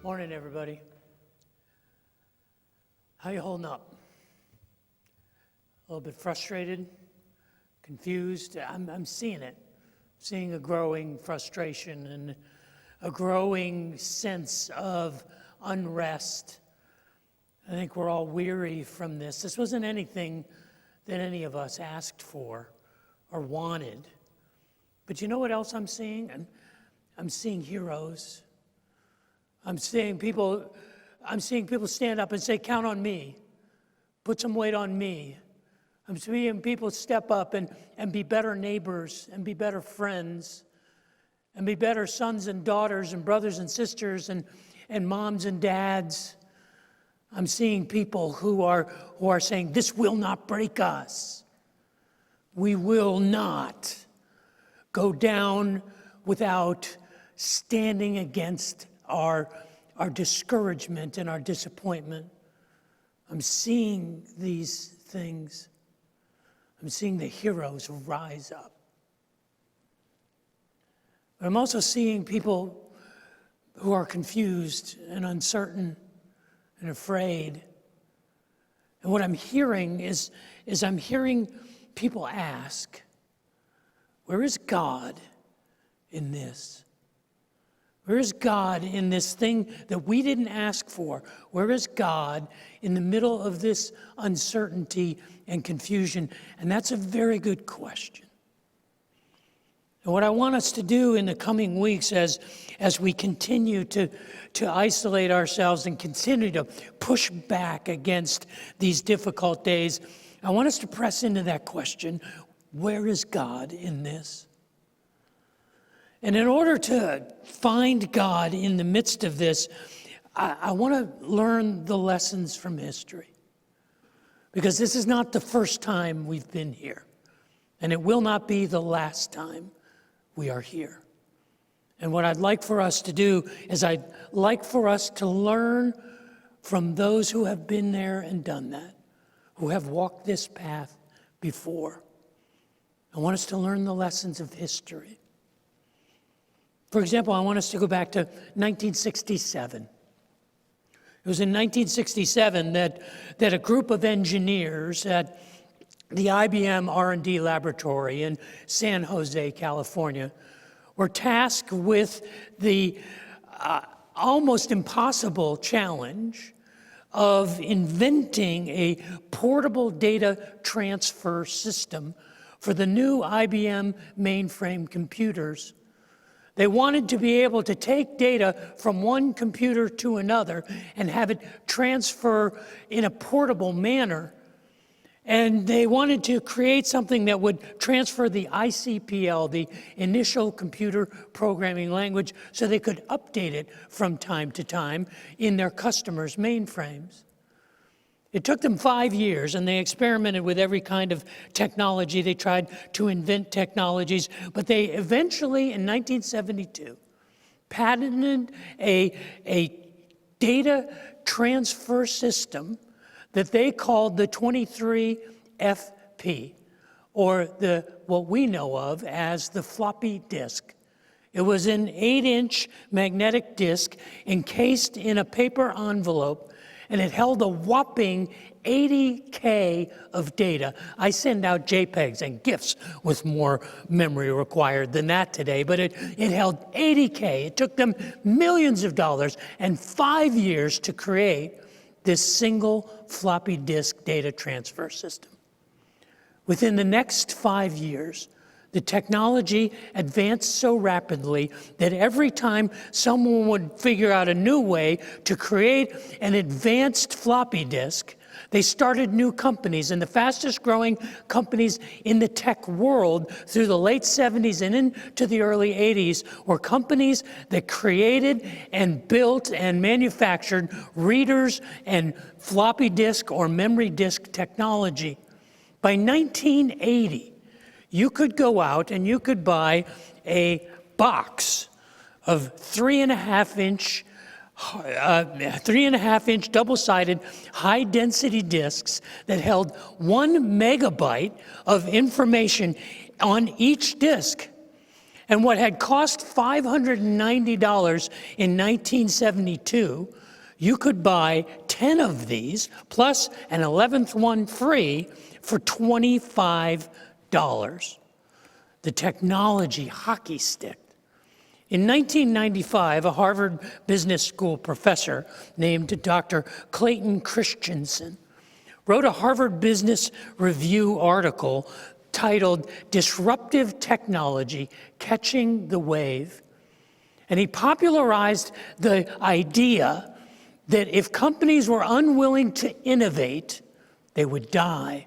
Morning, everybody. How you holding up? A little bit frustrated, confused? I'm seeing it. Seeing a growing frustration and a growing sense of unrest. I think we're all weary from this. This wasn't anything that any of us asked for or wanted. But you know what else I'm seeing? I'm seeing heroes. I'm seeing people stand up and say, count on me. Put some weight on me. I'm seeing people step up and be better neighbors and be better friends and be better sons and daughters and brothers and sisters and moms and dads. I'm seeing people who are saying, this will not break us. We will not go down without standing against our discouragement and our disappointment. I'm seeing these things. I'm seeing the heroes rise up. But I'm also seeing people who are confused and uncertain and afraid. And what I'm hearing is I'm hearing people ask, where is God in this? Where is God in this thing that we didn't ask for? Where is God in the middle of this uncertainty and confusion? And that's a very good question. And what I want us to do in the coming weeks as we continue to isolate ourselves and continue to push back against these difficult days, I want us to press into that question, where is God in this? And in order to find God in the midst of this, I want to learn the lessons from history. Because this is not the first time we've been here. And it will not be the last time we are here. And what I'd like for us to do is I'd like for us to learn from those who have been there and done that, who have walked this path before. I want us to learn the lessons of history. For example, I want us to go back to 1967. It was in 1967 that a group of engineers at the IBM R&D laboratory in San Jose, California, were tasked with the almost impossible challenge of inventing a portable data transfer system for the new IBM mainframe computers. They wanted to be able to take data from one computer to another and have it transfer in a portable manner. And they wanted to create something that would transfer the ICPL, the initial computer programming language, so they could update it from time to time in their customers' mainframes. It took them 5 years, and they experimented with every kind of technology. They tried to invent technologies, but they eventually, in 1972, patented a data transfer system that they called the 23FP, or what we know of as the floppy disk. It was an 8-inch magnetic disk encased in a paper envelope, and it held a whopping 80K of data. I send out JPEGs and GIFs with more memory required than that today, but it held 80K. It took them millions of dollars and 5 years to create this single floppy disk data transfer system. Within the next 5 years, the technology advanced so rapidly that every time someone would figure out a new way to create an advanced floppy disk, they started new companies. And the fastest growing companies in the tech world through the late 70s and into the early 80s were companies that created and built and manufactured readers and floppy disk or memory disk technology. By 1980, you could go out and you could buy a box of 3.5-inch double-sided high-density disks that held 1 megabyte of information on each disk. And what had cost $590 in 1972, you could buy 10 of these, plus an 11th one free, for $25. The technology hockey stick. In 1995, a Harvard Business School professor named Dr. Clayton Christensen wrote a Harvard Business Review article titled "Disruptive Technology Catching the Wave." And he popularized the idea that if companies were unwilling to innovate, they would die.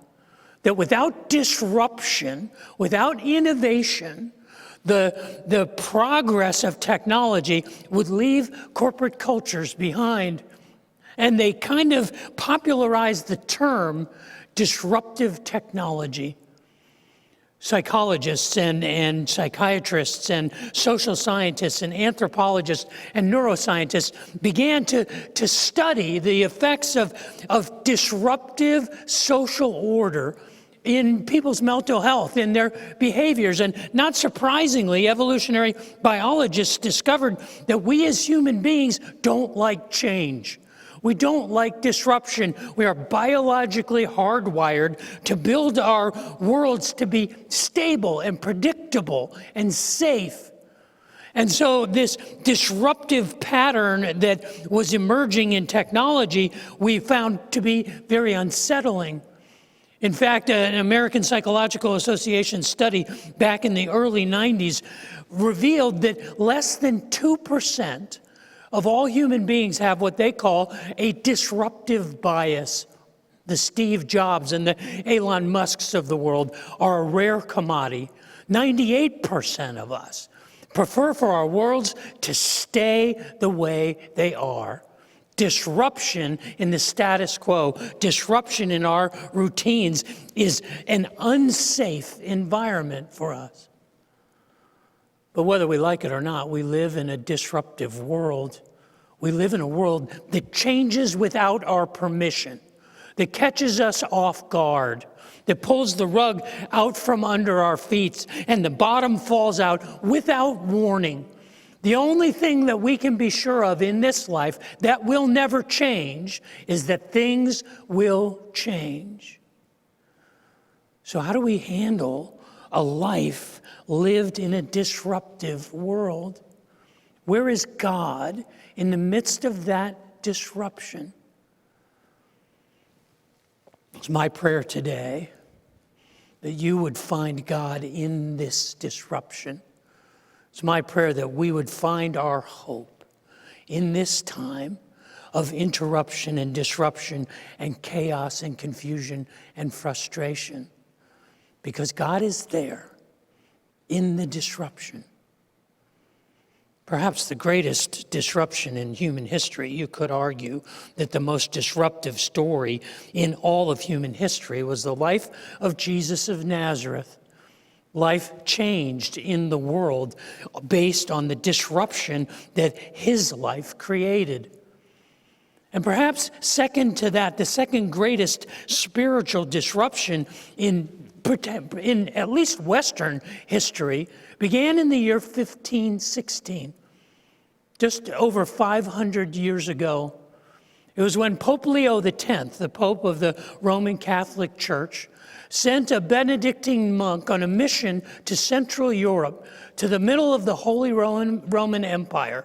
That without disruption, without innovation, the progress of technology would leave corporate cultures behind. And they kind of popularized the term disruptive technology. Psychologists and psychiatrists and social scientists and anthropologists and neuroscientists began to study the effects of disruptive social order in people's mental health, in their behaviors. And not surprisingly, evolutionary biologists discovered that we as human beings don't like change. We don't like disruption. We are biologically hardwired to build our worlds to be stable and predictable and safe. And so this disruptive pattern that was emerging in technology, we found to be very unsettling. In fact, an American Psychological Association study back in the early 90s revealed that less than 2% of all human beings have what they call a disruptive bias. The Steve Jobs and the Elon Musks of the world are a rare commodity. 98% of us prefer for our worlds to stay the way they are. Disruption in the status quo, disruption in our routines is an unsafe environment for us. But whether we like it or not, we live in a disruptive world. We live in a world that changes without our permission, that catches us off guard, that pulls the rug out from under our feet, and the bottom falls out without warning. The only thing that we can be sure of in this life that will never change is that things will change. So how do we handle a life lived in a disruptive world? Where is God in the midst of that disruption? It's my prayer today that you would find God in this disruption. It's my prayer that we would find our hope in this time of interruption and disruption and chaos and confusion and frustration, because God is there in the disruption. Perhaps the greatest disruption in human history, you could argue that the most disruptive story in all of human history was the life of Jesus of Nazareth. Life changed in the world based on the disruption that his life created. And perhaps second to that, the second greatest spiritual disruption in at least Western history began in the year 1516, just over 500 years ago. It was when Pope Leo X, the Pope of the Roman Catholic Church, sent a Benedictine monk on a mission to Central Europe, to the middle of the Holy Roman Empire,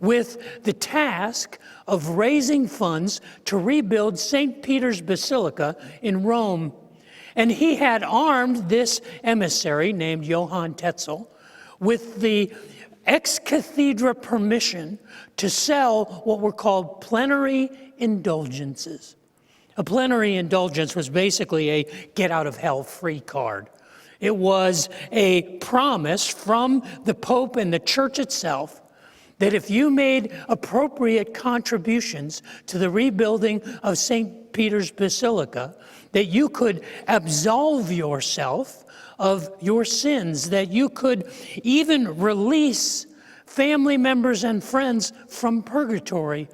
with the task of raising funds to rebuild St. Peter's Basilica in Rome. And he had armed this emissary named Johann Tetzel with the ex cathedra permission to sell what were called plenary indulgences. A plenary indulgence was basically a get-out-of-hell-free card. It was a promise from the Pope and the Church itself that if you made appropriate contributions to the rebuilding of St. Peter's Basilica, that you could absolve yourself of your sins, that you could even release family members and friends from purgatory.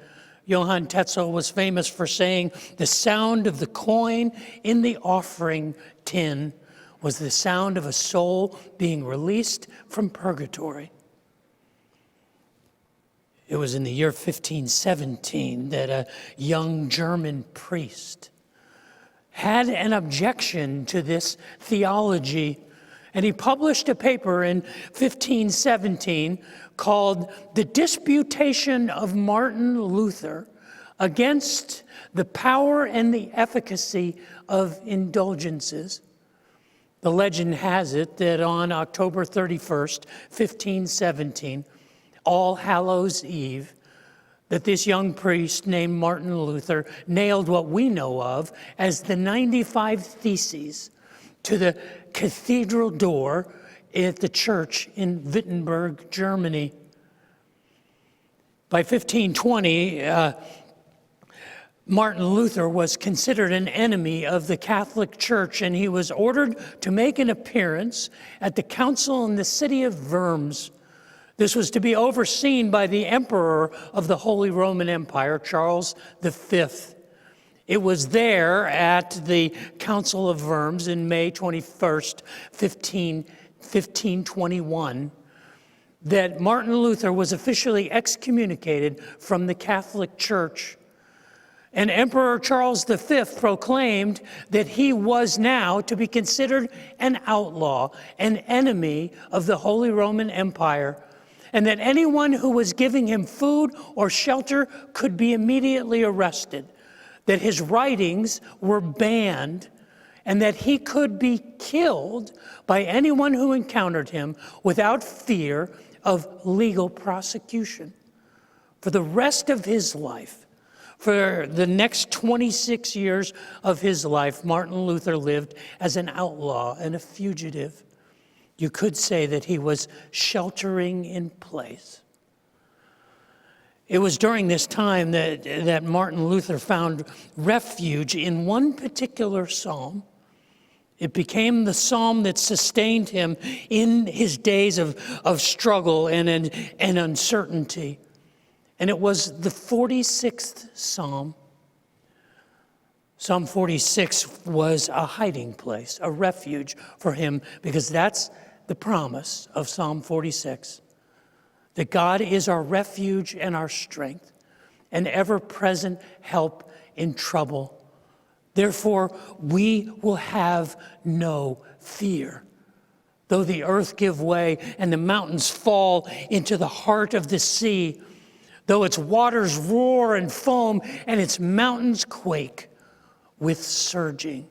Johann Tetzel was famous for saying, "The sound of the coin in the offering tin was the sound of a soul being released from purgatory. It was in the year 1517 that a young German priest had an objection to this theology, and he published a paper in 1517 called The Disputation of Martin Luther Against the Power and the Efficacy of Indulgences. The legend has it that on October 31st, 1517, All Hallows Eve, that this young priest named Martin Luther nailed what we know of as the 95 Theses to the cathedral door at the church in Wittenberg, Germany. By 1520, Martin Luther was considered an enemy of the Catholic Church, and he was ordered to make an appearance at the council in the city of Worms. This was to be overseen by the Emperor of the Holy Roman Empire, Charles V. It was there at the Council of Worms in May 21st, 1521, that Martin Luther was officially excommunicated from the Catholic Church. And Emperor Charles V proclaimed that he was now to be considered an outlaw, an enemy of the Holy Roman Empire, and that anyone who was giving him food or shelter could be immediately arrested, that his writings were banned, and that he could be killed by anyone who encountered him without fear of legal prosecution. For the rest of his life, for the next 26 years of his life, Martin Luther lived as an outlaw and a fugitive. You could say that he was sheltering in place. It was during this time that Martin Luther found refuge in one particular psalm. It became the psalm that sustained him in his days of struggle and uncertainty. And it was the 46th Psalm. Psalm 46 was a hiding place, a refuge for him, because that's the promise of Psalm 46, that God is our refuge and our strength, an ever-present help in trouble. Therefore, we will have no fear. Though the earth give way and the mountains fall into the heart of the sea, though its waters roar and foam and its mountains quake with surging.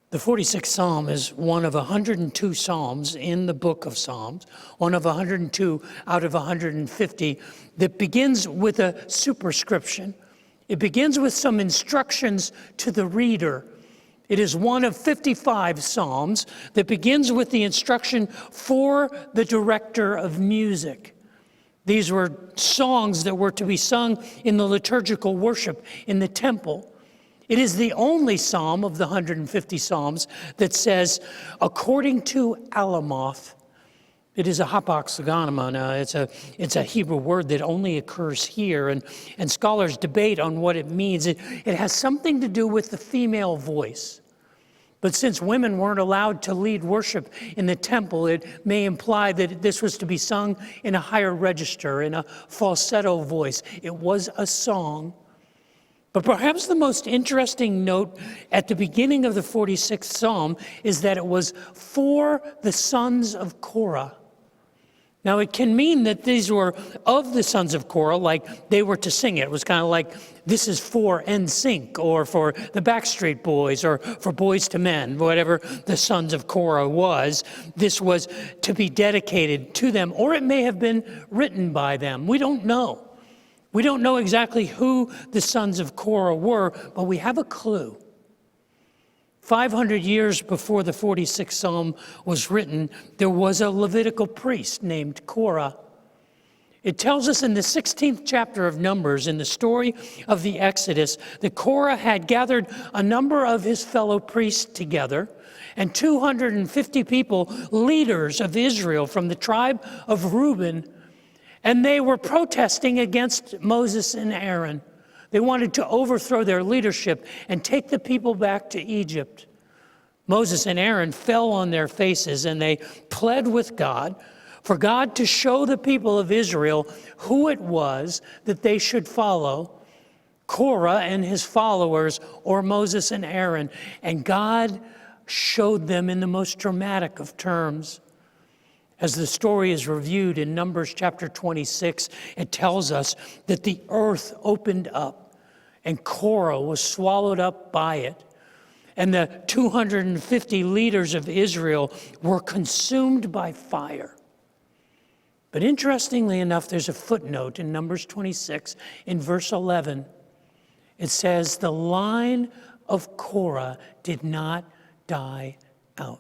The 46th Psalm is one of 102 Psalms in the book of Psalms, one of 102 out of 150 that begins with a superscription. It begins with some instructions to the reader. It is one of 55 Psalms that begins with the instruction for the director of music. These were songs that were to be sung in the liturgical worship in the temple. It is the only psalm of the 150 psalms that says, according to Alamoth. It is a hapaxogonoma. It's a Hebrew word that only occurs here, and scholars debate on what it means. It has something to do with the female voice. But since women weren't allowed to lead worship in the temple, it may imply that this was to be sung in a higher register, in a falsetto voice. It was a song. But perhaps the most interesting note at the beginning of the 46th Psalm is that it was for the sons of Korah. Now, it can mean that these were of the sons of Korah, like they were to sing it. It was kind of like, this is for NSYNC, or for the Backstreet Boys, or for Boys to Men, whatever the sons of Korah was. This was to be dedicated to them, or it may have been written by them. We don't know. We don't know exactly who the sons of Korah were, but we have a clue. 500 years before the 46th Psalm was written, there was a Levitical priest named Korah. It tells us in the 16th chapter of Numbers, in the story of the Exodus, that Korah had gathered a number of his fellow priests together, and 250 people, leaders of Israel from the tribe of Reuben, and they were protesting against Moses and Aaron. They wanted to overthrow their leadership and take the people back to Egypt. Moses and Aaron fell on their faces and they pled with God for God to show the people of Israel who it was that they should follow, Korah and his followers, or Moses and Aaron. And God showed them in the most dramatic of terms. As the story is reviewed in Numbers chapter 26, it tells us that the earth opened up and Korah was swallowed up by it. And the 250 leaders of Israel were consumed by fire. But interestingly enough, there's a footnote in Numbers 26 in verse 11. It says, the line of Korah did not die out.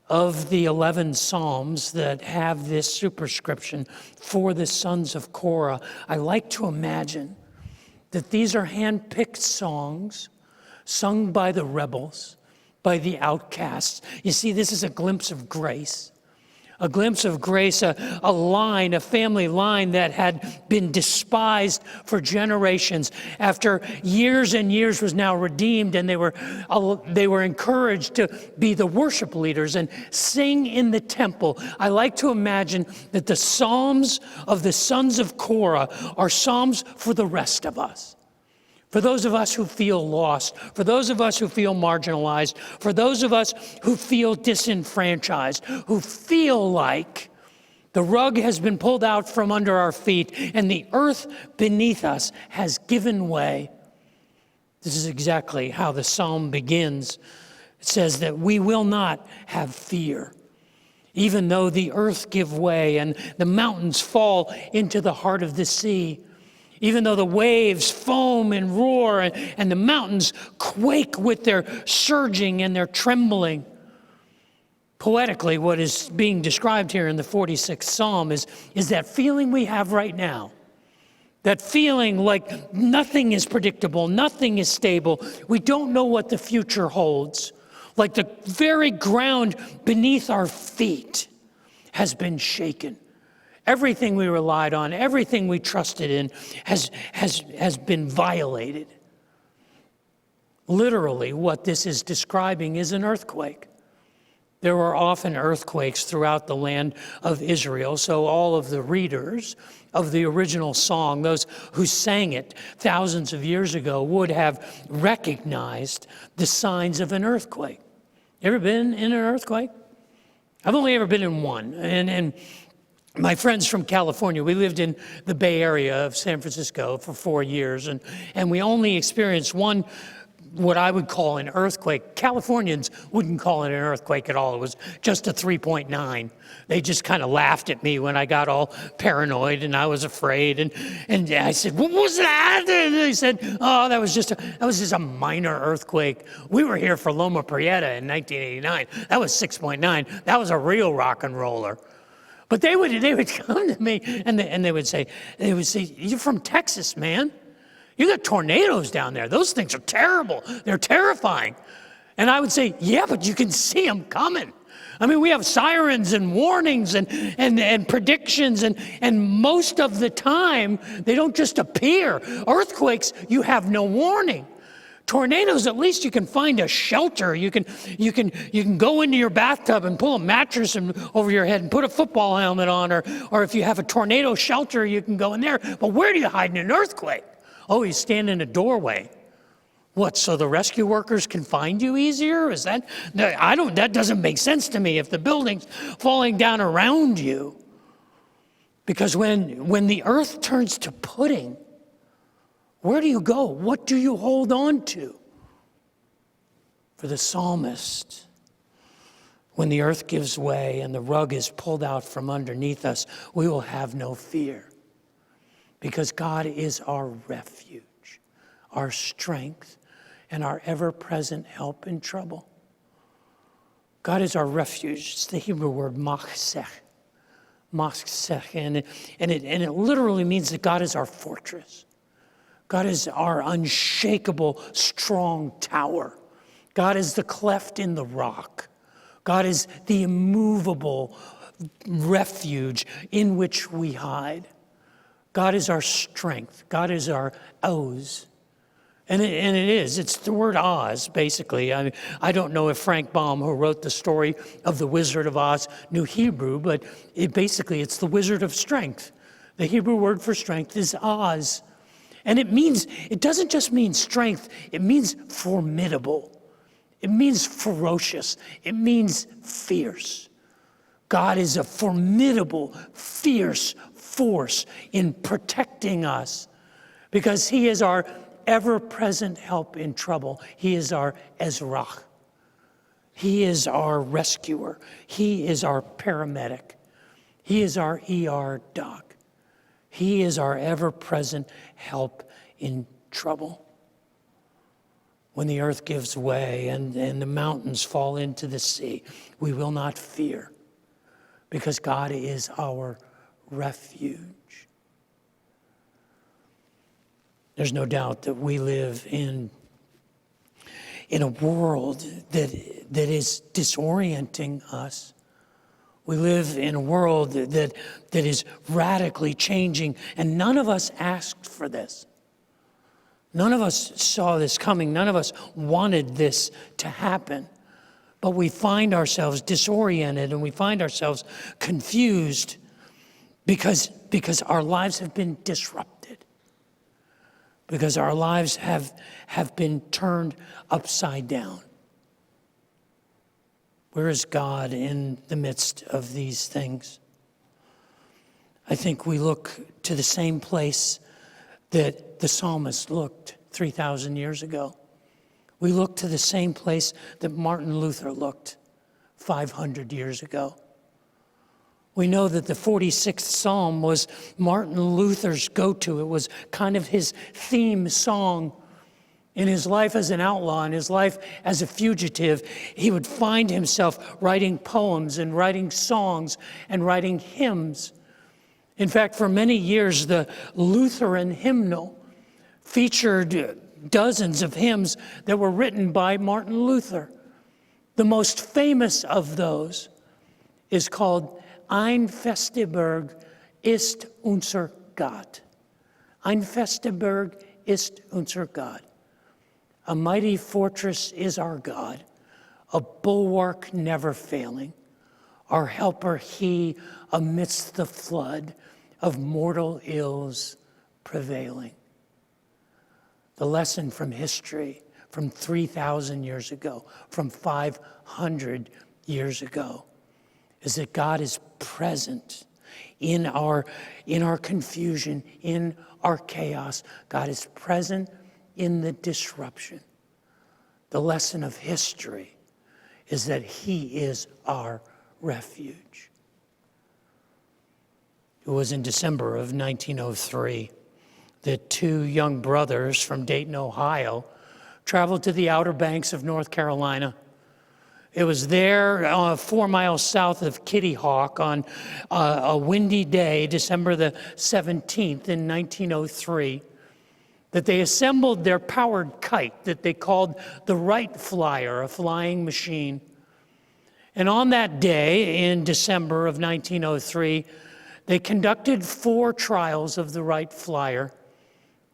Of the 11 Psalms that have this superscription for the sons of Korah, I like to imagine that these are hand-picked songs sung by the rebels, by the outcasts. You see, this is a glimpse of grace. A glimpse of grace, a line, a family line that had been despised for generations. After years and years was now redeemed, and they were encouraged to be the worship leaders and sing in the temple. I like to imagine that the Psalms of the sons of Korah are Psalms for the rest of us. For those of us who feel lost, for those of us who feel marginalized, for those of us who feel disenfranchised, who feel like the rug has been pulled out from under our feet and the earth beneath us has given way. This is exactly how the psalm begins. It says that we will not have fear, even though the earth give way and the mountains fall into the heart of the sea. Even though the waves foam and roar and the mountains quake with their surging and their trembling. Poetically, what is being described here in the 46th Psalm is that feeling we have right now. That feeling like nothing is predictable, nothing is stable. We don't know what the future holds. Like the very ground beneath our feet has been shaken. Everything we relied on, everything we trusted in has been violated. Literally, what this is describing is an earthquake. There were often earthquakes throughout the land of Israel, so all of the readers of the original song, those who sang it thousands of years ago, would have recognized the signs of an earthquake. You ever been in an earthquake? I've only ever been in one, and my friends from California, we lived in the Bay Area of San Francisco for 4 years, and we only experienced one, what I would call an earthquake. Californians wouldn't call it an earthquake at all. It was just a 3.9. They just kind of laughed at me when I got all paranoid and I was afraid. And I said, what was that? And they said, oh, that was just a minor earthquake. We were here for Loma Prieta in 1989. That was 6.9. That was a real rock and roller. But they would come to me and they would say, you're from Texas, man. You got tornadoes down there. Those things are terrible. They're terrifying. And I would say, yeah, but you can see them coming. I mean, we have sirens and warnings and predictions, and most of the time, they don't just appear. Earthquakes, you have no warning. Tornadoes, at least you can find a shelter. You can go into your bathtub and pull a mattress over your head and put a football helmet on, or if you have a tornado shelter, you can go in there. But where do you hide in an earthquake? Oh, you stand in a doorway. What, so the rescue workers can find you easier? Is that, that doesn't make sense to me if the building's falling down around you. Because when the earth turns to pudding, where do you go? What do you hold on to? For the psalmist, when the earth gives way and the rug is pulled out from underneath us, we will have no fear. Because God is our refuge, our strength, and our ever-present help in trouble. God is our refuge. It's the Hebrew word machsech. Machsech. And it literally means that God is our fortress. God is our unshakable, strong tower. God is the cleft in the rock. God is the immovable refuge in which we hide. God is our strength. God is our oz. And it is. It's the word Oz, basically. I don't know if Frank Baum, who wrote the story of the Wizard of Oz, knew Hebrew, but it's the Wizard of Strength. The Hebrew word for strength is Oz. And it doesn't just mean strength, it means formidable. It means ferocious. It means fierce. God is a formidable, fierce force in protecting us because he is our ever-present help in trouble. He is our Ezrach. He is our rescuer. He is our paramedic. He is our ER doc. He is our ever-present help in trouble. When the earth gives way and the mountains fall into the sea, we will not fear because God is our refuge. There's no doubt that we live in a world that is disorienting us. We live in a world that is radically changing, and none of us asked for this. None of us saw this coming. None of us wanted this to happen. But we find ourselves disoriented and we find ourselves confused because our lives have been disrupted. Because our lives have been turned upside down. Where is God in the midst of these things? I think we look to the same place that the psalmist looked 3,000 years ago. We look to the same place that Martin Luther looked 500 years ago. We know that the 46th Psalm was Martin Luther's go-to. It was kind of his theme song. In his life as an outlaw, in his life as a fugitive, he would find himself writing poems and writing songs and writing hymns. In fact, for many years, the Lutheran hymnal featured dozens of hymns that were written by Martin Luther. The most famous of those is called Ein feste Burg ist unser Gott. Ein feste Burg ist unser Gott. A mighty fortress is our God, a bulwark never failing. Our helper he amidst the flood of mortal ills prevailing. The lesson from history from 3,000 years ago, from 500 years ago, is that God is present in our confusion, in our chaos. God is present in the disruption. The lesson of history is that he is our refuge. It was in December of 1903 that two young brothers from Dayton, Ohio, traveled to the Outer Banks of North Carolina. It was there 4 miles south of Kitty Hawk on a windy day, December the 17th in 1903, that they assembled their powered kite that they called the Wright Flyer, a flying machine. And on that day in December of 1903, they conducted 4 trials of the Wright Flyer.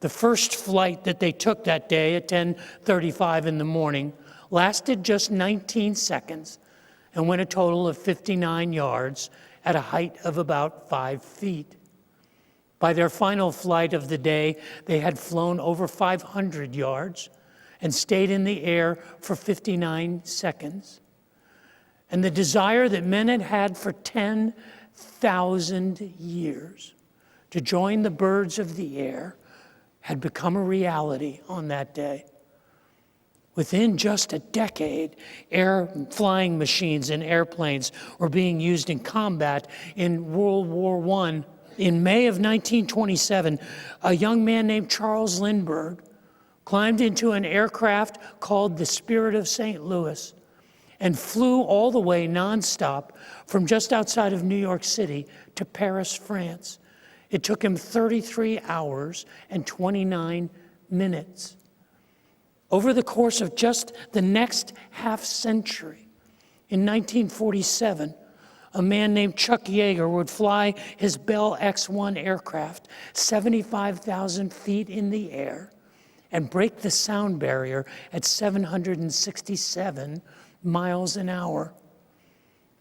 The first flight that they took that day at 10:35 in the morning lasted just 19 seconds and went a total of 59 yards at a height of about 5 feet. By their final flight of the day, they had flown over 500 yards and stayed in the air for 59 seconds. And the desire that men had had for 10,000 years to join the birds of the air had become a reality on that day. Within just a decade, air flying machines and airplanes were being used in combat in World War I. In May of 1927, a young man named Charles Lindbergh climbed into an aircraft called the Spirit of St. Louis and flew all the way nonstop from just outside of New York City to Paris, France. It took him 33 hours and 29 minutes. Over the course of just the next half century, in 1947, a man named Chuck Yeager would fly his Bell X-1 aircraft 75,000 feet in the air and break the sound barrier at 767 miles an hour.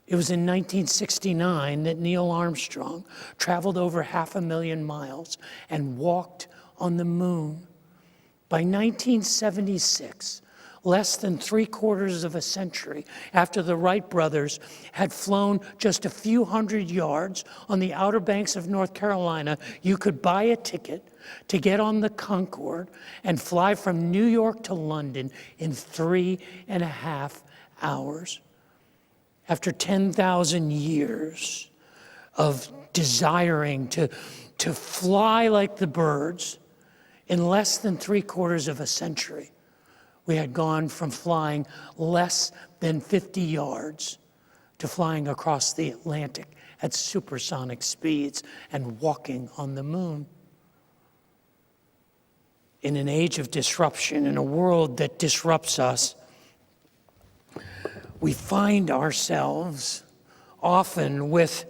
It was in 1969 that Neil Armstrong traveled over 500,000 miles and walked on the moon. By 1976, less than 3/4 of a century after the Wright brothers had flown just a few hundred yards on the Outer Banks of North Carolina, you could buy a ticket to get on the Concorde and fly from New York to London in 3.5 hours. After 10,000 years of desiring to fly like the birds, in less than 3/4 of a century, we had gone from flying less than 50 yards to flying across the Atlantic at supersonic speeds and walking on the moon. In an age of disruption, in a world that disrupts us, we find ourselves often with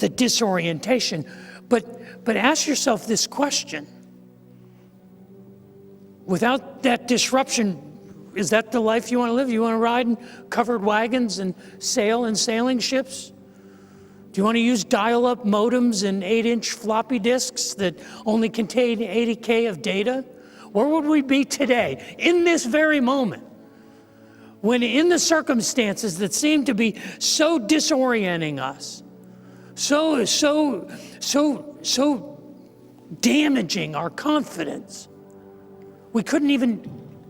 a disorientation. But ask yourself this question. Without that disruption, is that the life you want to live? You want to ride in covered wagons and sail in sailing ships? Do you want to use dial-up modems and 8-inch floppy disks that only contain 80K of data? Where would we be today, in this very moment, when in the circumstances that seem to be so disorienting us, so damaging our confidence, we couldn't even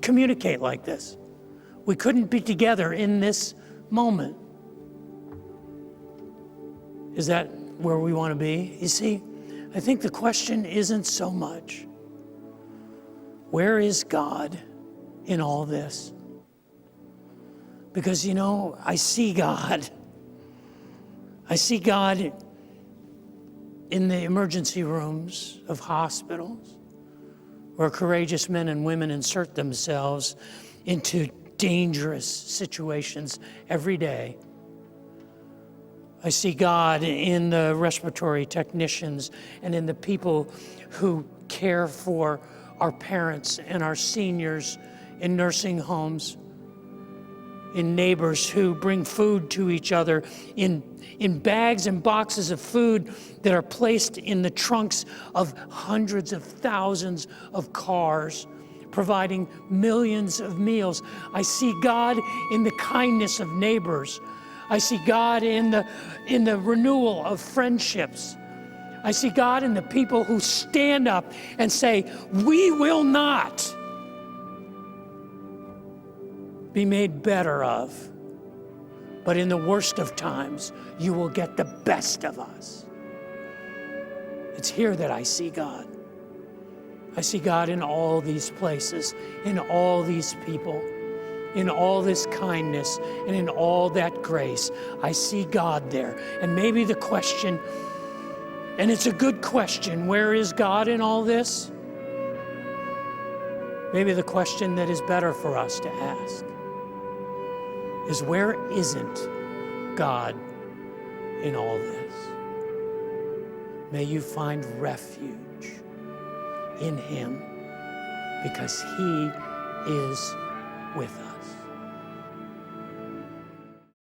communicate like this. We couldn't be together in this moment. Is that where we want to be? You see, I think the question isn't so much, where is God in all this? Because, I see God. I see God in the emergency rooms of hospitals, where courageous men and women insert themselves into dangerous situations every day. I see God in the respiratory technicians and in the people who care for our parents and our seniors in nursing homes, in neighbors who bring food to each other, in bags and boxes of food that are placed in the trunks of hundreds of thousands of cars, providing millions of meals. I see God in the kindness of neighbors. I see God in the renewal of friendships. I see God in the people who stand up and say, we will not be made better of, but in the worst of times, you will get the best of us. It's here that I see God. I see God in all these places, in all these people, in all this kindness, and in all that grace. I see God there. And maybe the question, and it's a good question, where is God in all this? Maybe the question that is better for us to ask is, where isn't God in all this? May you find refuge in Him, because He is with us.